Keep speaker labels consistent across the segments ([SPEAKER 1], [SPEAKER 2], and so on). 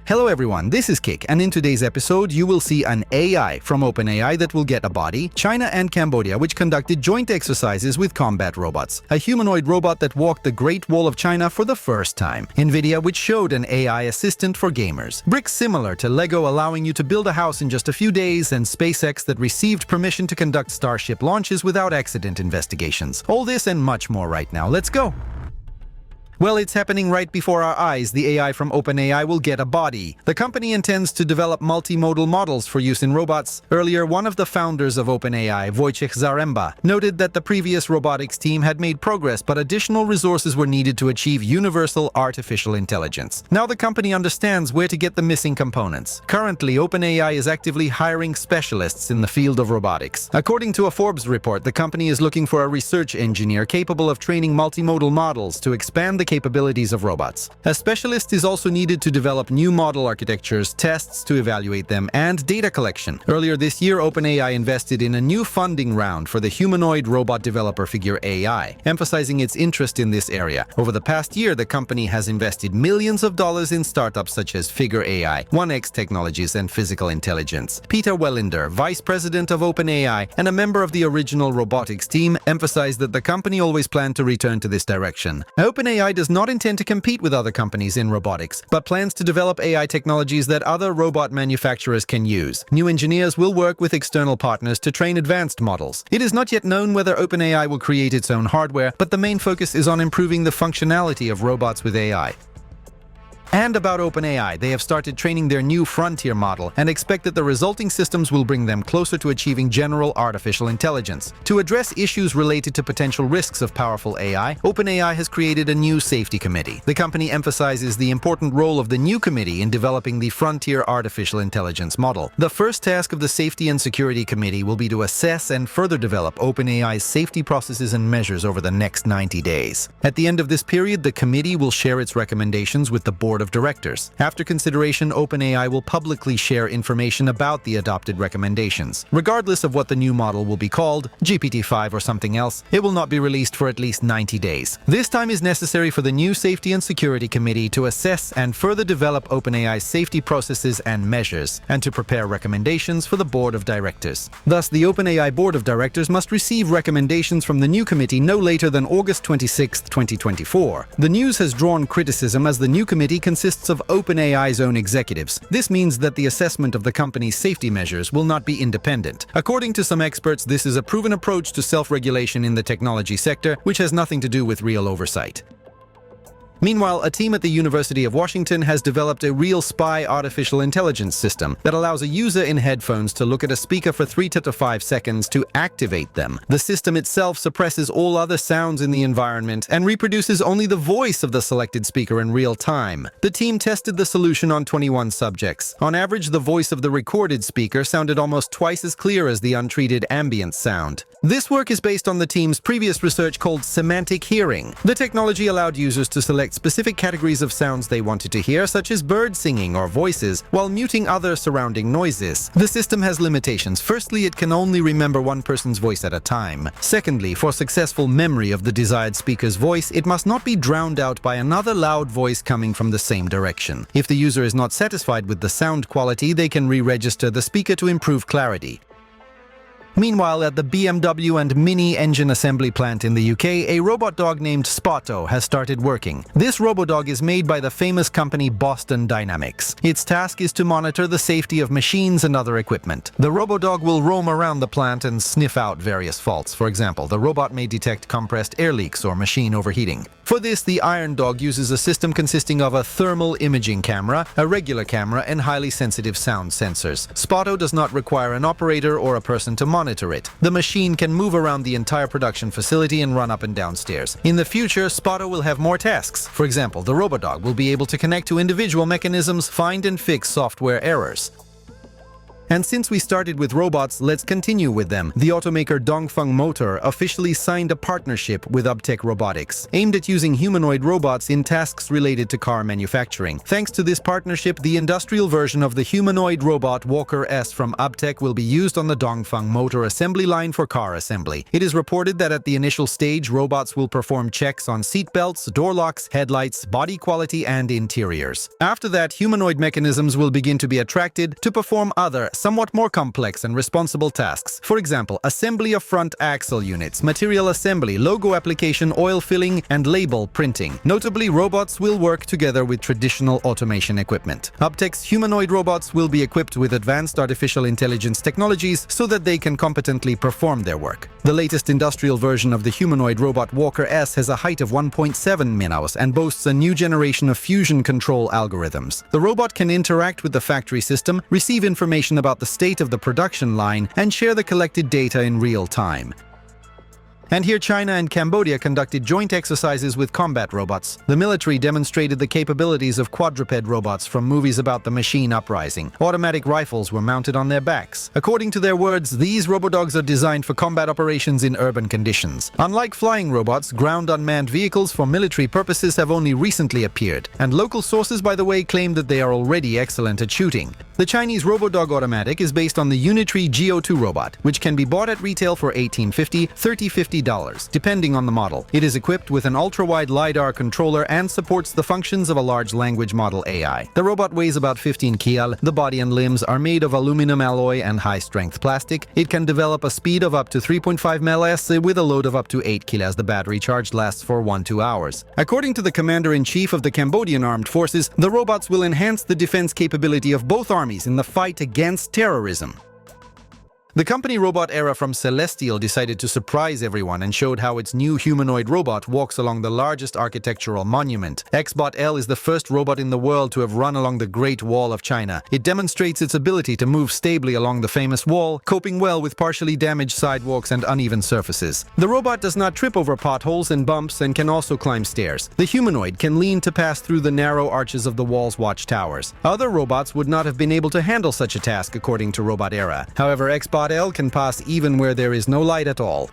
[SPEAKER 1] Hello everyone, this is Kik, and in today's episode you will see an AI from OpenAI that will get a body, China and Cambodia which conducted joint exercises with combat robots, a humanoid robot that walked the Great Wall of China for the first time, NVIDIA which showed an AI assistant for gamers, bricks similar to Lego allowing you to build a house in just a few days, and SpaceX that received permission to conduct Starship launches without accident investigations. All this and much more right now. Let's go! Well, it's happening right before our eyes. The AI from OpenAI will get a body. The company intends to develop multimodal models for use in robots. Earlier, one of the founders of OpenAI, Wojciech Zaremba, noted that the previous robotics team had made progress, but additional resources were needed to achieve universal artificial intelligence. Now the company understands where to get the missing components. Currently, OpenAI is actively hiring specialists in the field of robotics. According to a Forbes report, the company is looking for a research engineer capable of training multimodal models to expand the capabilities of robots. A specialist is also needed to develop new model architectures, tests to evaluate them, and data collection. Earlier this year, OpenAI invested in a new funding round for the humanoid robot developer Figure AI, emphasizing its interest in this area. Over the past year, the company has invested millions of dollars in startups such as Figure AI, 1X Technologies, and Physical Intelligence. Peter Welinder, vice president of OpenAI and a member of the original robotics team, emphasized that the company always planned to return to this direction. OpenAI does not intend to compete with other companies in robotics, but plans to develop AI technologies that other robot manufacturers can use. New engineers will work with external partners to train advanced models. It is not yet known whether OpenAI will create its own hardware, but the main focus is on improving the functionality of robots with AI. And about OpenAI, they have started training their new frontier model and expect that the resulting systems will bring them closer to achieving general artificial intelligence. To address issues related to potential risks of powerful AI, OpenAI has created a new safety committee. The company emphasizes the important role of the new committee in developing the frontier artificial intelligence model. The first task of the Safety and Security Committee will be to assess and further develop OpenAI's safety processes and measures over the next 90 days. At the end of this period, the committee will share its recommendations with the board of directors. After consideration, OpenAI will publicly share information about the adopted recommendations. Regardless of what the new model will be called, GPT-5 or something else, it will not be released for at least 90 days. This time is necessary for the new Safety and Security Committee to assess and further develop OpenAI's safety processes and measures, and to prepare recommendations for the board of directors. Thus, the OpenAI board of directors must receive recommendations from the new committee no later than August 26, 2024. The news has drawn criticism as the new committee consists of OpenAI's own executives. This means that the assessment of the company's safety measures will not be independent. According to some experts, this is a proven approach to self-regulation in the technology sector, which has nothing to do with real oversight. Meanwhile, a team at the University of Washington has developed a real spy artificial intelligence system that allows a user in headphones to look at a speaker for 3 to 5 seconds to activate them. The system itself suppresses all other sounds in the environment and reproduces only the voice of the selected speaker in real time. The team tested the solution on 21 subjects. On average, the voice of the recorded speaker sounded almost twice as clear as the untreated ambient sound. This work is based on the team's previous research called semantic hearing. The technology allowed users to select specific categories of sounds they wanted to hear, such as bird singing or voices, while muting other surrounding noises. The system has limitations. Firstly, it can only remember one person's voice at a time. Secondly, for successful memory of the desired speaker's voice, it must not be drowned out by another loud voice coming from the same direction. If the user is not satisfied with the sound quality, they can re-register the speaker to improve clarity. Meanwhile, at the BMW and Mini engine assembly plant in the UK, a robot dog named Spotto has started working. This robodog is made by the famous company Boston Dynamics. Its task is to monitor the safety of machines and other equipment. The robodog will roam around the plant and sniff out various faults. For example, the robot may detect compressed air leaks or machine overheating. For this, the Iron Dog uses a system consisting of a thermal imaging camera, a regular camera, and highly sensitive sound sensors. Spotto does not require an operator or a person to monitor it. The machine can move around the entire production facility and run up and down stairs. In the future, Spotto will have more tasks. For example, the robodog will be able to connect to individual mechanisms, find and fix software errors. And since we started with robots, let's continue with them. The automaker Dongfeng Motor officially signed a partnership with Uptech Robotics, aimed at using humanoid robots in tasks related to car manufacturing. Thanks to this partnership, the industrial version of the humanoid robot Walker S from Uptech will be used on the Dongfeng Motor assembly line for car assembly. It is reported that at the initial stage, robots will perform checks on seat belts, door locks, headlights, body quality, and interiors. After that, humanoid mechanisms will begin to be attracted to perform other, somewhat more complex and responsible tasks. For example, assembly of front axle units, material assembly, logo application, oil filling, and label printing. Notably, robots will work together with traditional automation equipment. Uptech's humanoid robots will be equipped with advanced artificial intelligence technologies so that they can competently perform their work. The latest industrial version of the humanoid robot Walker S has a height of 1.7 meters and boasts a new generation of fusion control algorithms. The robot can interact with the factory system, receive information about the state of the production line, and share the collected data in real time. And here China and Cambodia conducted joint exercises with combat robots. The military demonstrated the capabilities of quadruped robots from movies about the machine uprising. Automatic rifles were mounted on their backs. According to their words, these robodogs are designed for combat operations in urban conditions. Unlike flying robots, ground unmanned vehicles for military purposes have only recently appeared, and local sources, by the way, claim that they are already excellent at shooting. The Chinese Robodog Automatic is based on the Unitree Go2 robot, which can be bought at retail for $18.50, $30.50, depending on the model. It is equipped with an ultra-wide LiDAR controller and supports the functions of a large language model AI. The robot weighs about 15 kg. The body and limbs are made of aluminum alloy and high-strength plastic. It can develop a speed of up to 3.5 ms with a load of up to 8 kg as the battery charge lasts for 1-2 hours. According to the Commander-in-Chief of the Cambodian Armed Forces, the robots will enhance the defense capability of both armies in the fight against terrorism. The company Robot Era from Celestial decided to surprise everyone and showed how its new humanoid robot walks along the largest architectural monument. XBot L is the first robot in the world to have run along the Great Wall of China. It demonstrates its ability to move stably along the famous wall, coping well with partially damaged sidewalks and uneven surfaces. The robot does not trip over potholes and bumps and can also climb stairs. The humanoid can lean to pass through the narrow arches of the wall's watchtowers. Other robots would not have been able to handle such a task, according to Robot Era. However, XBot L can pass even where there is no light at all.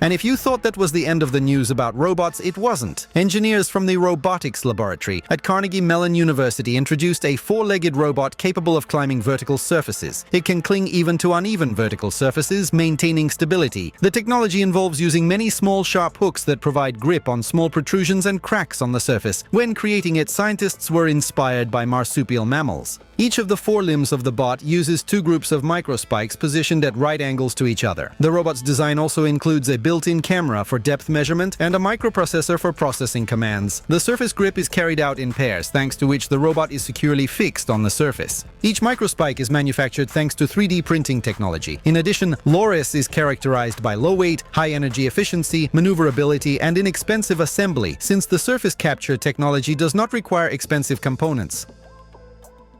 [SPEAKER 1] And if you thought that was the end of the news about robots, it wasn't. Engineers from the Robotics Laboratory at Carnegie Mellon University introduced a four-legged robot capable of climbing vertical surfaces. It can cling even to uneven vertical surfaces, maintaining stability. The technology involves using many small sharp hooks that provide grip on small protrusions and cracks on the surface. When creating it, scientists were inspired by marsupial mammals. Each of the four limbs of the bot uses two groups of microspikes positioned at right angles to each other. The robot's design also includes a built-in camera for depth measurement and a microprocessor for processing commands. The surface grip is carried out in pairs, thanks to which the robot is securely fixed on the surface. Each microspike is manufactured thanks to 3D printing technology. In addition, Loris is characterized by low weight, high energy efficiency, maneuverability, and inexpensive assembly, since the surface capture technology does not require expensive components.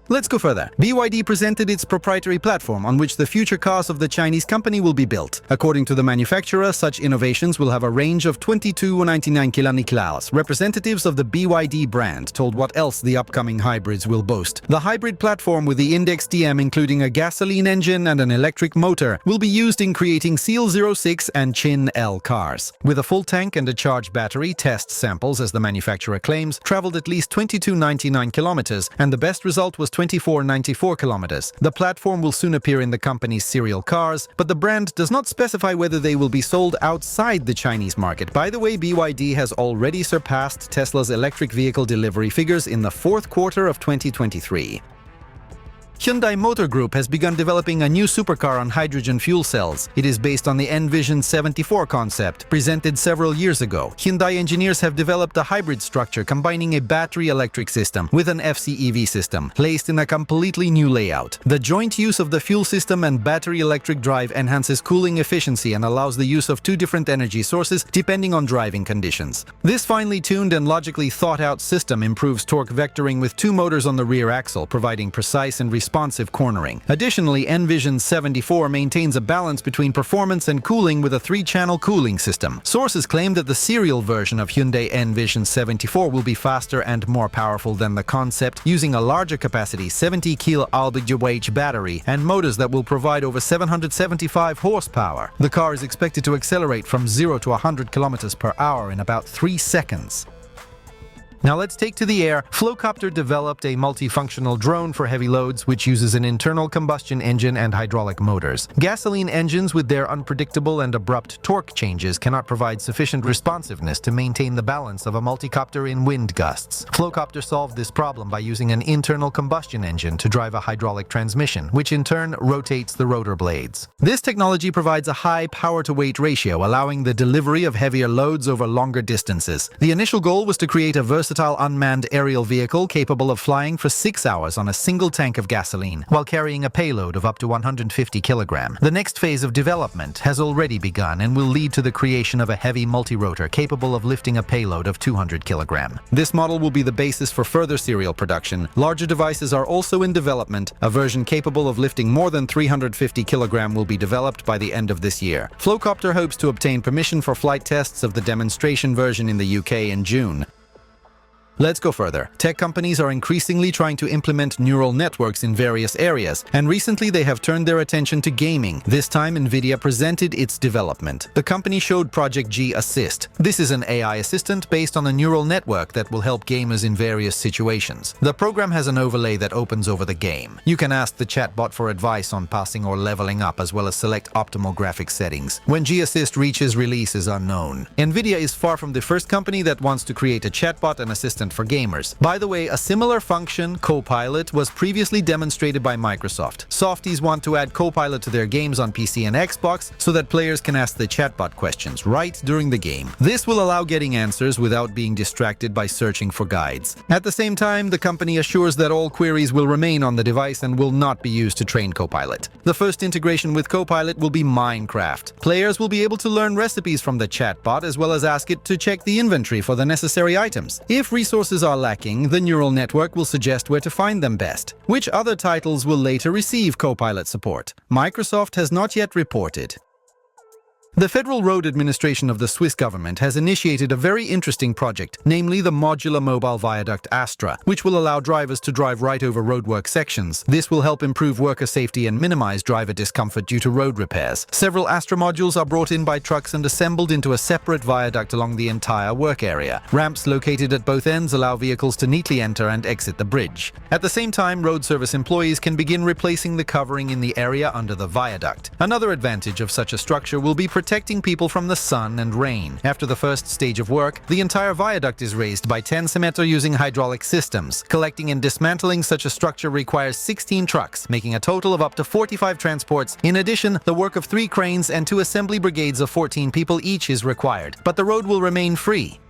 [SPEAKER 1] Let's go further. BYD presented its proprietary platform on which the future cars of the Chinese company will be built. According to the manufacturer, such innovations will have a range of 2299 km. Representatives of the BYD brand told what else the upcoming hybrids will boast. The hybrid platform with the Index DM, including a gasoline engine and an electric motor, will be used in creating Seal 06 and Chin L cars. With a full tank and a charged battery, test samples, as the manufacturer claims, traveled at least 2299 km, and the best result was 2494 kilometers. The platform will soon appear in the company's serial cars, but the brand does not specify whether they will be sold outside the Chinese market. By the way, BYD has already surpassed Tesla's electric vehicle delivery figures in the fourth quarter of 2023. Hyundai Motor Group has begun developing a new supercar on hydrogen fuel cells. It is based on the Envision 74 concept, presented several years ago. Hyundai engineers have developed a hybrid structure combining a battery electric system with an FCEV system, placed in a completely new layout. The joint use of the fuel system and battery electric drive enhances cooling efficiency and allows the use of two different energy sources depending on driving conditions. This finely tuned and logically thought-out system improves torque vectoring with two motors on the rear axle, providing precise and responsive responsive cornering. Additionally, Envision 74 maintains a balance between performance and cooling with a 3-channel cooling system. Sources claim that the serial version of Hyundai Envision 74 will be faster and more powerful than the concept, using a larger capacity 70 kWh battery and motors that will provide over 775 horsepower. The car is expected to accelerate from 0 to 100 km per hour in about 3 seconds. Now let's take to the air. Flowcopter developed a multifunctional drone for heavy loads which uses an internal combustion engine and hydraulic motors. Gasoline engines with their unpredictable and abrupt torque changes cannot provide sufficient responsiveness to maintain the balance of a multicopter in wind gusts. Flowcopter solved this problem by using an internal combustion engine to drive a hydraulic transmission, which in turn rotates the rotor blades. This technology provides a high power-to-weight ratio, allowing the delivery of heavier loads over longer distances. The initial goal was to create a versatile unmanned aerial vehicle capable of flying for 6 hours on a single tank of gasoline, while carrying a payload of up to 150 kg. The next phase of development has already begun and will lead to the creation of a heavy multi-rotor capable of lifting a payload of 200 kg. This model will be the basis for further serial production. Larger devices are also in development. A version capable of lifting more than 350 kg will be developed by the end of this year. Flowcopter hopes to obtain permission for flight tests of the demonstration version in the UK in June. Let's go further. Tech companies are increasingly trying to implement neural networks in various areas, and recently they have turned their attention to gaming. This time, NVIDIA presented its development. The company showed Project G Assist. This is an AI assistant based on a neural network that will help gamers in various situations. The program has an overlay that opens over the game. You can ask the chatbot for advice on passing or leveling up, as well as select optimal graphic settings. When G Assist reaches release is unknown. NVIDIA is far from the first company that wants to create a chatbot and assistant for gamers. By the way, a similar function, Copilot, was previously demonstrated by Microsoft. Softies want to add Copilot to their games on PC and Xbox so that players can ask the chatbot questions right during the game. This will allow getting answers without being distracted by searching for guides. At the same time, the company assures that all queries will remain on the device and will not be used to train Copilot. The first integration with Copilot will be Minecraft. Players will be able to learn recipes from the chatbot as well as ask it to check the inventory for the necessary items. If resources are lacking, the neural network will suggest where to find them best. Which other titles will later receive Copilot support? Microsoft has not yet reported. The Federal Road Administration of the Swiss government has initiated a very interesting project, namely the modular mobile viaduct Astra, which will allow drivers to drive right over roadwork sections. This will help improve worker safety and minimize driver discomfort due to road repairs. Several Astra modules are brought in by trucks and assembled into a separate viaduct along the entire work area. Ramps located at both ends allow vehicles to neatly enter and exit the bridge. At the same time, road service employees can begin replacing the covering in the area under the viaduct. Another advantage of such a structure will be protecting people from the sun and rain. After the first stage of work, the entire viaduct is raised by 10 cementer using hydraulic systems. Collecting and dismantling such a structure requires 16 trucks, making a total of up to 45 transports. In addition, the work of 3 cranes and 2 assembly brigades of 14 people each is required, but the road will remain free.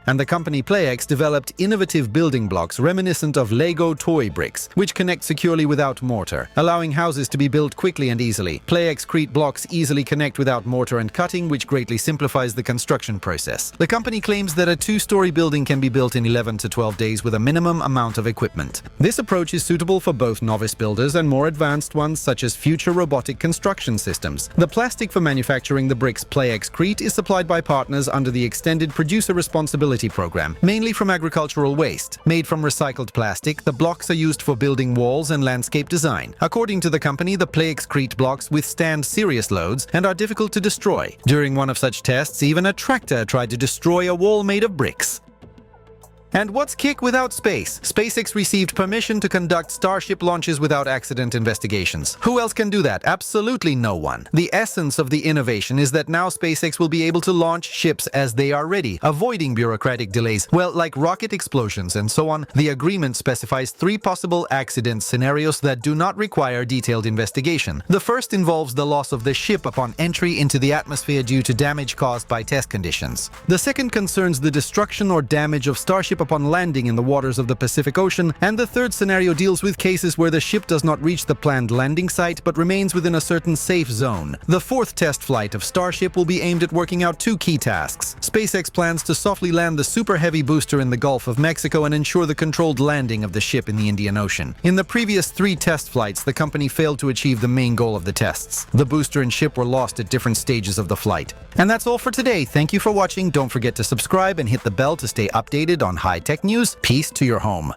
[SPEAKER 1] And the company PlayX developed innovative building blocks reminiscent of Lego toy bricks, which connect securely without mortar, allowing houses to be built quickly and easily. PlayXcrete blocks easily connect without mortar and cutting, which greatly simplifies the construction process. The company claims that a 2-story building can be built in 11 to 12 days with a minimum amount of equipment. This approach is suitable for both novice builders and more advanced ones, such as future robotic construction systems. The plastic for manufacturing the bricks PlayXcrete is supplied by partners under the Extended Producer Responsibility Program, mainly from agricultural waste. Made from recycled plastic, the blocks are used for building walls and landscape design. According to the company, the PlayXcrete blocks withstand serious loads and are difficult to destroy. During one of such tests, even a tractor tried to destroy a wall made of bricks. And what's kick without space? SpaceX received permission to conduct Starship launches without accident investigations. Who else can do that? Absolutely no one. The essence of the innovation is that now SpaceX will be able to launch ships as they are ready, avoiding bureaucratic delays. Well, like rocket explosions and so on, the agreement specifies 3 possible accident scenarios that do not require detailed investigation. The first involves the loss of the ship upon entry into the atmosphere due to damage caused by test conditions. The second concerns the destruction or damage of Starship Starship upon landing in the waters of the Pacific Ocean, and the third scenario deals with cases where the ship does not reach the planned landing site but remains within a certain safe zone. The fourth test flight of Starship will be aimed at working out two key tasks. SpaceX plans to softly land the Super Heavy booster in the Gulf of Mexico and ensure the controlled landing of the ship in the Indian Ocean. In the previous 3 test flights, the company failed to achieve the main goal of the tests. The booster and ship were lost at different stages of the flight. And that's all for today. Thank you for watching. Don't forget to subscribe and hit the bell to stay updated on high-tech news. Peace to your home.